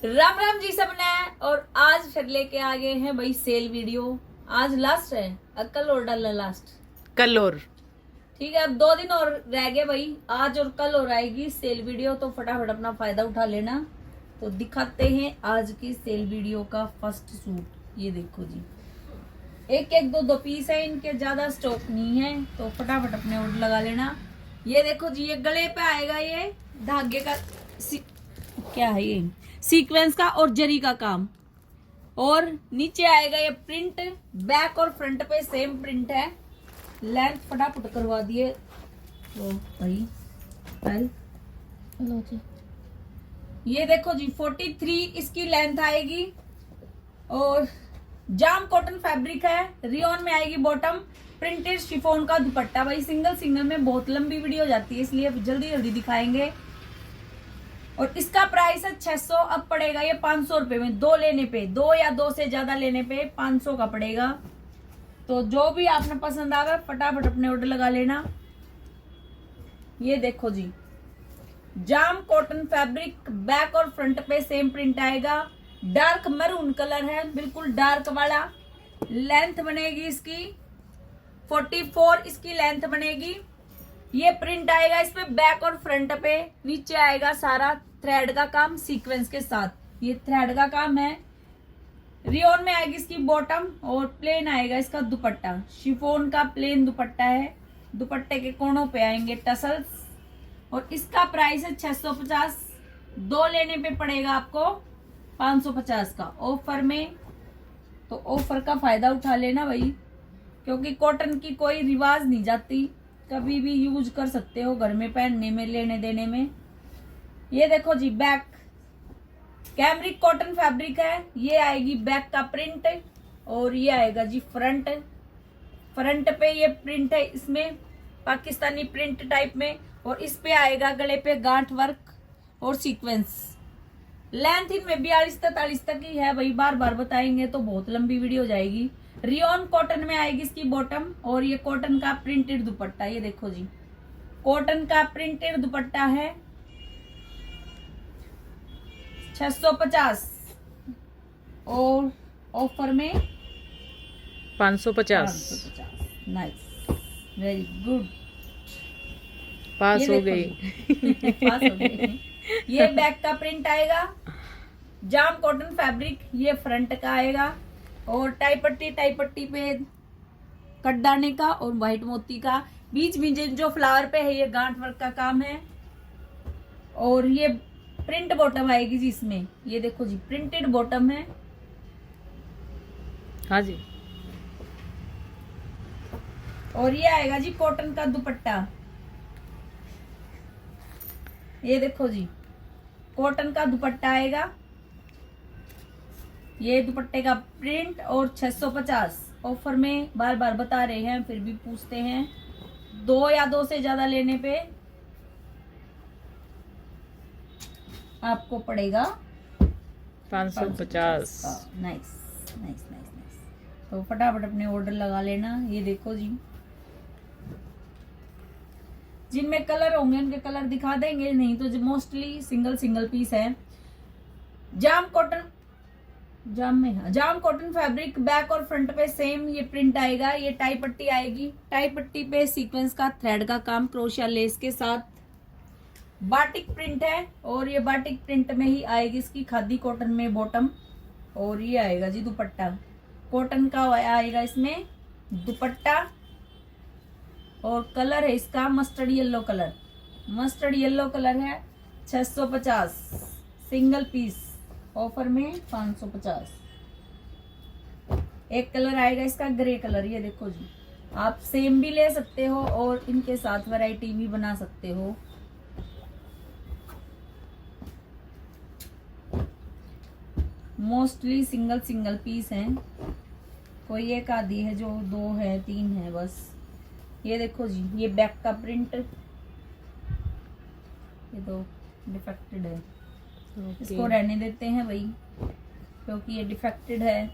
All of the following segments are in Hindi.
राम राम जी सबने। और आज फिर लेके आ गए हैं भाई सेल वीडियो। आज लास्ट है, कल और डालना लास्ट, कल और ठीक है। अब 2 दिन और रह गए भाई, आज और कल और आएगी सेल वीडियो, तो फटाफट अपना फायदा उठा लेना। तो दिखाते हैं आज की सेल वीडियो का फर्स्ट सूट। ये देखो जी, एक एक दो दो पीस है, इनके ज्यादा स्टॉक नहीं है, तो फटाफट अपने ऑर्डर लगा लेना। ये देखो जी, ये गले पे आएगा, ये धागे का क्या है, ये सीक्वेंस का और जरी का काम। और नीचे आएगा ये प्रिंट, बैक और फ्रंट पे सेम प्रिंट है। लेंथ फटाफट करवा दिए तो भाई पहल लो जी। ये देखो जी 43 इसकी लेंथ आएगी और जाम कॉटन फैब्रिक है, रियोन में आएगी बॉटम, प्रिंटेड शिफॉन का दुपट्टा। भाई सिंगल में बहुत लंबी वीडियो हो जाती है, इसलिए जल्दी जल्दी दिखाएंगे। और इसका प्राइस है 600। अब पड़ेगा ये 500 रुपए में, दो लेने पे, दो या दो से ज्यादा लेने पे 500 का पड़ेगा। तो जो भी आपने पसंद आवे फटाफट अपने ऑर्डर लगा लेना। ये देखो जी, जाम कॉटन फैब्रिक, बैक और फ्रंट पे सेम प्रिंट आएगा। डार्क मैरून कलर है, बिल्कुल डार्क वाला। लेंथ बनेगी इसकी 44, इसकी लेंथ बनेगी। ये प्रिंट आएगा इसमें बैक और फ्रंट पे। नीचे आएगा सारा थ्रेड का काम सीक्वेंस के साथ, ये थ्रेड का काम है। रियोन में आएगी इसकी बॉटम और प्लेन आएगा इसका दुपट्टा। शिफॉन का प्लेन दुपट्टा है, दुपट्टे के कोनों पे आएंगे टसल्स। और इसका प्राइस है 650। दो लेने पे पड़ेगा आपको 550 का ऑफर में। तो ऑफर का फायदा उठा लेना भाई, क्योंकि कॉटन की कोई रिवाज नहीं जाती, कभी भी यूज कर सकते हो घर में पहनने में, लेने देने में। ये देखो जी, बैक कैमरिक कॉटन फैब्रिक है, ये आएगी बैक का प्रिंट। और ये आएगा जी फ्रंट पे ये प्रिंट है, इसमें पाकिस्तानी प्रिंट टाइप में। और इस पे आएगा गले पे गांठ वर्क और सीक्वेंस। लेंथ इनमें 42-43 तक ही है भाई, बार बार बताएंगे तो बहुत लंबी वीडियो हो जाएगी। रियोन कॉटन में आएगी इसकी बॉटम और ये कॉटन का प्रिंटेड दुपट्टा। ये देखो जी, कॉटन का प्रिंटेड दुपट्टा है 650 और ऑफर में 550। नाइस, वेरी गुड, पास हो गई। पास हो गई। ये बैक का प्रिंट आएगा, जाम कॉटन फैब्रिक, ये फ्रंट का आएगा। और टाई पट्टी पे कटदाने का और व्हाइट मोती का, बीच में जो फ्लावर पे है ये गांठ वर्क का काम है। और ये प्रिंट बॉटम आएगी जी इसमें, ये देखो जी प्रिंटेड बॉटम है। हाँ जी। और ये आएगा जी कॉटन का दुपट्टा। ये देखो जी, कॉटन का दुपट्टा आएगा, ये दुपट्टे का प्रिंट। और 650 ऑफर में, बार बार बता रहे हैं फिर भी पूछते हैं। दो या दो से ज्यादा लेने पे आपको पड़ेगा 550। Nice nice nice nice. तो फटाफट अपने ऑर्डर लगा लेना। ये देखो जी, जिनमें कलर होंगे उनके कलर दिखा देंगे, नहीं तो जो मोस्टली सिंगल पीस है। जाम कॉटन फैब्रिक, बैक और फ्रंट पे सेम ये प्रिंट आएगा। ये टाई पट्टी आएगी, टाई पट्टी पे सीक्वेंस का थ्रेड का काम क्रोशिया लेस के साथ। बाटिक प्रिंट है और ये बाटिक प्रिंट में ही आएगी इसकी खादी कॉटन में बॉटम। और ये आएगा जी दुपट्टा, कॉटन का आएगा इसमें दुपट्टा। और कलर है इसका मस्टर्ड येलो कलर है। 650 सिंगल पीस, ऑफर में 550। एक कलर आएगा इसका ग्रे कलर, ये देखो जी, आप सेम भी ले सकते हो और इनके साथ वैरायटी भी बना सकते हो। मोस्टली सिंगल पीस हैं, कोई एक आधी है जो 2 है 3 है बस। ये देखो जी, ये बैक का प्रिंट, ये तो डिफेक्टेड है, इसको रहने देते हैं भाई क्योंकि ये डिफेक्टेड है।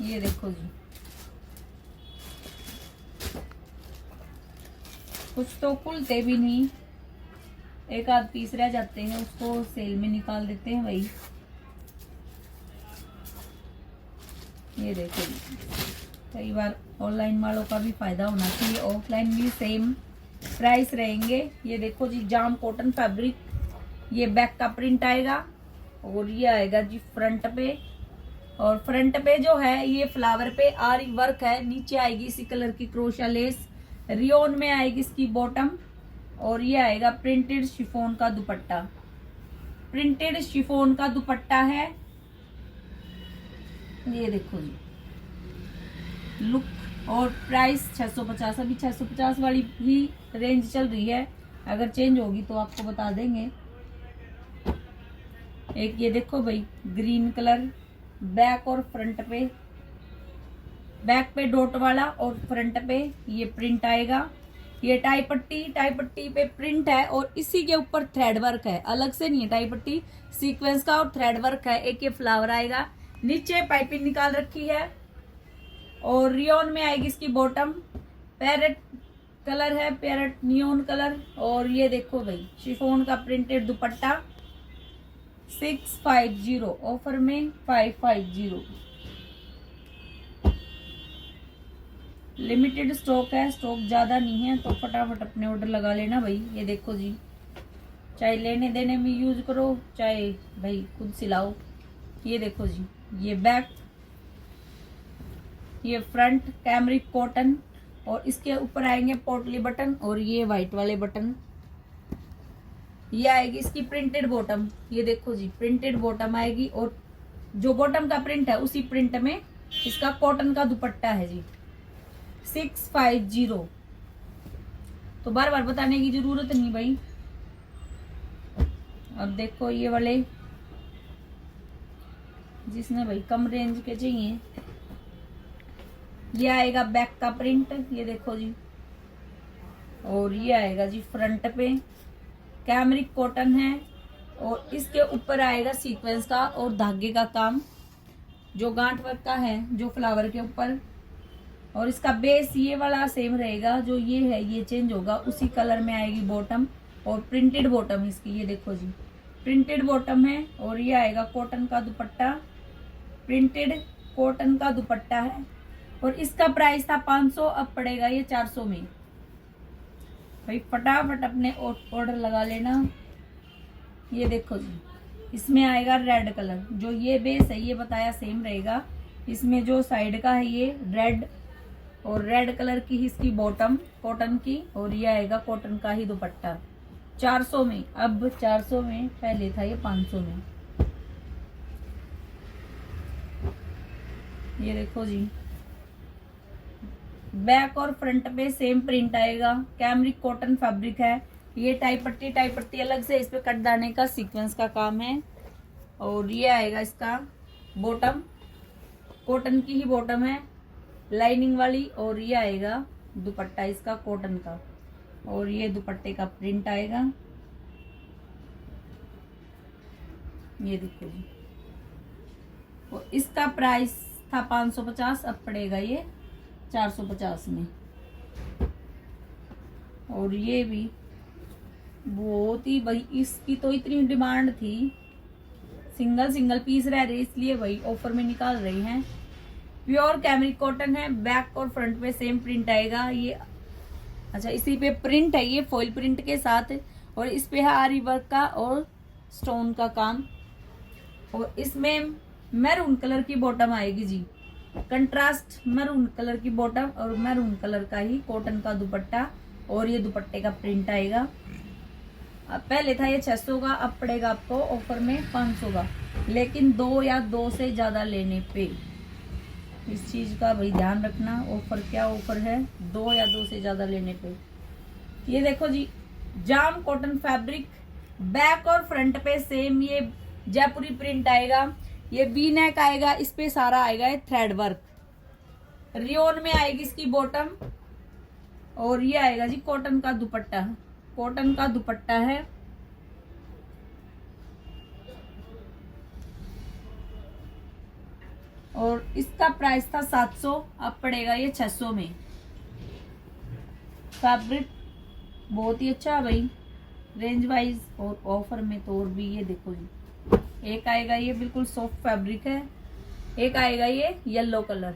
ये देखो जी, कुछ तो खुलते भी नहीं, एक आध पीस रह जाते हैं, उसको सेल में निकाल देते हैं भाई। ये देखो जी, कई बार ऑनलाइन वालों का भी फायदा होना चाहिए, ऑफलाइन भी सेम प्राइस रहेंगे। ये देखो जी, जाम कॉटन फैब्रिक, ये बैक का प्रिंट आएगा और ये आएगा जी फ्रंट पे। और फ्रंट पे जो है ये फ्लावर पे आरी वर्क है, नीचे आएगी इसी कलर की क्रोशा लेस, रियोन में आएगी इसकी बॉटम। और ये आएगा प्रिंटेड शिफॉन का दुपट्टा, प्रिंटेड शिफॉन का दुपट्टा है। ये देखो जी लुक। और प्राइस 650, अभी 650 वाली ही रेंज चल रही है, अगर चेंज होगी तो आपको बता देंगे। एक ये देखो भाई ग्रीन कलर, बैक और फ्रंट पे, बैक पे डॉट वाला और फ्रंट पे ये प्रिंट आएगा। ये टाई पट्टी पे प्रिंट है और इसी के ऊपर थ्रेड वर्क है, अलग से नहीं है, टाई पट्टी सीक्वेंस का और थ्रेड वर्क है। एक ये फ्लावर आएगा, नीचे पाइपिंग निकाल रखी है और रियोन में आएगी इसकी बॉटम। पैरेट कलर है, पैरेट नियोन कलर। और ये देखो भाई शिफॉन का प्रिंटेड दुपट्टा 650, ऑफर में 550। लिमिटेड स्टॉक है, स्टॉक ज्यादा नहीं है, तो फटाफट अपने ऑर्डर लगा लेना भाई। ये देखो जी, चाहे लेने देने में यूज करो, चाहे भाई खुद सिलाओ। ये देखो जी, ये बैक, ये फ्रंट कैमरिक कॉटन और इसके ऊपर आएंगे पोटली बटन और ये व्हाइट वाले बटन। ये आएगी इसकी प्रिंटेड बॉटम, ये देखो जी प्रिंटेड बॉटम आएगी और जो बॉटम का प्रिंट है उसी प्रिंट में इसका कॉटन का दुपट्टा है जी। 650, तो बार बार बताने की जरूरत नहीं भाई। अब देखो ये वाले जिसने भाई कम रेंज के चाहिए, ये आएगा बैक का प्रिंट, ये देखो जी। और ये आएगा जी फ्रंट पे, कैमरिक कॉटन है और इसके ऊपर आएगा सीक्वेंस का और धागे का काम, जो गांठ वर्क का है जो फ्लावर के ऊपर। और इसका बेस ये वाला सेम रहेगा, जो ये है ये चेंज होगा, उसी कलर में आएगी बॉटम और प्रिंटेड बॉटम इसकी। ये देखो जी प्रिंटेड बॉटम है और ये आएगा कॉटन का दुपट्टा, प्रिंटेड कॉटन का दुपट्टा है। और इसका प्राइस था 500, अब पड़ेगा ये 400 में। भाई फटाफट अपने ऑर्डर लगा लेना। ये देखो जी, इसमें आएगा रेड कलर, जो ये बेस है ये बताया सेम रहेगा, इसमें जो साइड का है ये रेड और रेड कलर की ही इसकी बॉटम कॉटन की, और ये आएगा कॉटन का ही दुपट्टा 400 में। अब 400 में, पहले था ये 500 में। ये देखो जी, बैक और फ्रंट पे सेम प्रिंट आएगा, कैमरिक कॉटन फैब्रिक है। ये टाई पट्टी अलग से इस पे कट दाने का सीक्वेंस का काम है। और ये आएगा इसका बॉटम, कॉटन की ही बॉटम है लाइनिंग वाली। और ये आएगा दुपट्टा इसका कॉटन का, और ये दुपट्टे का प्रिंट आएगा। ये देखो जी, और इसका प्राइस था 550, अब पड़ेगा ये 450 में। और ये भी बहुत ही भाई, इसकी तो इतनी डिमांड थी, सिंगल पीस रह रहे इसलिए भाई ऑफर में निकाल रही हैं। प्योर कैमरिक कॉटन है, बैक और फ्रंट पे सेम प्रिंट आएगा। ये अच्छा, इसी पे प्रिंट है ये फॉइल प्रिंट के साथ, और इस पे है आरी वर्क का और स्टोन का काम। और इसमें मैरून कलर की बॉटम आएगी जी, कंट्रास्ट मैरून कलर की बॉटम और मैरून कलर का ही कॉटन का दुपट्टा, और ये दुपट्टे का प्रिंट आएगा। अब पहले था ये 600 का, अब पड़ेगा आपको ऑफर में 500 का, लेकिन 2 या 2 से ज्यादा लेने पे। इस चीज का भाई ध्यान रखना, ऑफर क्या ऑफर है, 2 या 2 से ज्यादा लेने पे। ये देखो जी, जाम कॉटन फैब्रिक, बैक और फ्रंट पे सेम ये जयपुरी प्रिंट आएगा। ये वी नेक आएगा, इस पे सारा आएगा ये थ्रेड वर्क। रियोन में आएगी इसकी बॉटम, और ये आएगा जी कॉटन का दुपट्टा, कॉटन का दुपट्टा है। और इसका प्राइस था 700, अब पड़ेगा ये 600 में। फैब्रिक बहुत ही अच्छा है भाई, रेंज वाइज और ऑफर में तो और भी। ये देखो जी, एक आएगा ये बिल्कुल सॉफ्ट फैब्रिक है, एक आएगा ये येलो कलर।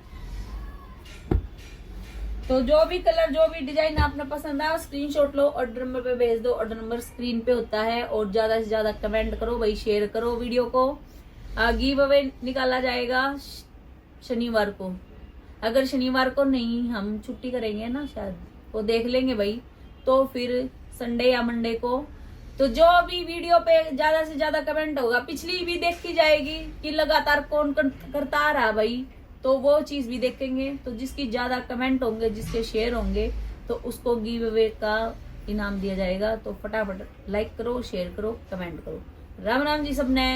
तो जो भी कलर जो भी डिजाइन आपने पसंद आया स्क्रीनशॉट लो, ऑर्डर नंबर पे भेज दो। ऑर्डर नंबर स्क्रीन पे होता है। और ज्यादा से ज्यादा कमेंट करो भाई, शेयर करो वीडियो को। गिव अवे निकाला जाएगा शनिवार को। अगर शनिवार को नहीं, हम छुट्टी करेंगे ना शायद, वो देख लेंगे भाई, तो फिर संडे या मंडे को। तो जो भी वीडियो पे ज्यादा से ज्यादा कमेंट होगा, पिछली भी देखी जाएगी कि लगातार कौन करता आ रहा भाई, तो वो चीज भी देखेंगे। तो जिसकी ज्यादा कमेंट होंगे, जिसके शेयर होंगे, तो उसको गिव अवे का इनाम दिया जाएगा। तो फटाफट लाइक करो, शेयर करो, कमेंट करो। राम राम जी सबने।